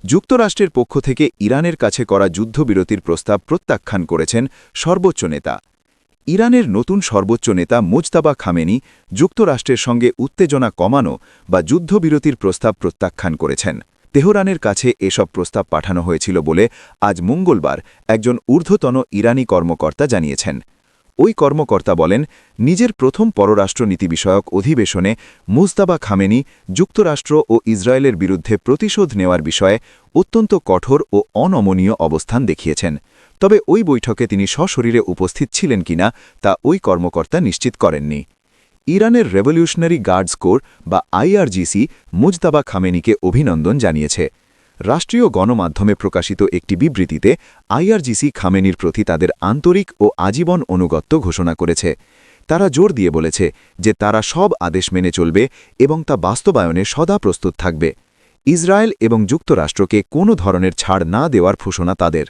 যুক্তরাষ্ট্রের পক্ষ থেকে ইরানের কাছে করা যুদ্ধবিরতির প্রস্তাব প্রত্যাখ্যান করেছেন সর্বোচ্চ নেতা। ইরানের নতুন সর্বোচ্চ নেতা মুজতাবা খামেনি যুক্তরাষ্ট্রের সঙ্গে উত্তেজনা কমানো বা যুদ্ধবিরতির প্রস্তাব প্রত্যাখ্যান করেছেন। তেহরানের কাছে এসব প্রস্তাব পাঠানো হয়েছিল বলে আজ মঙ্গলবার একজন ঊর্ধ্বতন ইরানি কর্মকর্তা জানিয়েছেন। ওই কর্মকর্তা বলেন, নিজের প্রথম পররাষ্ট্রনীতি বিষয়ক অধিবেশনে মুজতাবা খামেনি যুক্তরাষ্ট্র ও ইসরায়েলের বিরুদ্ধে প্রতিশোধ নেওয়ার বিষয়ে অত্যন্ত কঠোর ও অনমনীয় অবস্থান দেখিয়েছেন। তবে ওই বৈঠকে তিনি সশরীরে উপস্থিত ছিলেন কিনা তা ওই কর্মকর্তা নিশ্চিত করেননি। ইরানের রেভলিউশনারি গার্ডস কোর বা আইআরজিসি মুজতাবা খামেনিকে অভিনন্দন জানিয়েছে। রাষ্ট্রীয় গণমাধ্যমে প্রকাশিত একটি বিবৃতিতে আইআরজিসি খামেনির প্রতি তাদের আন্তরিক ও আজীবন অনুগত্য ঘোষণা করেছে। তারা জোর দিয়ে বলেছে যে তারা সব আদেশ মেনে চলবে এবং তা বাস্তবায়নে সদা প্রস্তুত থাকবে। ইসরায়েল এবং যুক্তরাষ্ট্রকে কোনো ধরনের ছাড় না দেওয়ার ঘোষণা তাদের।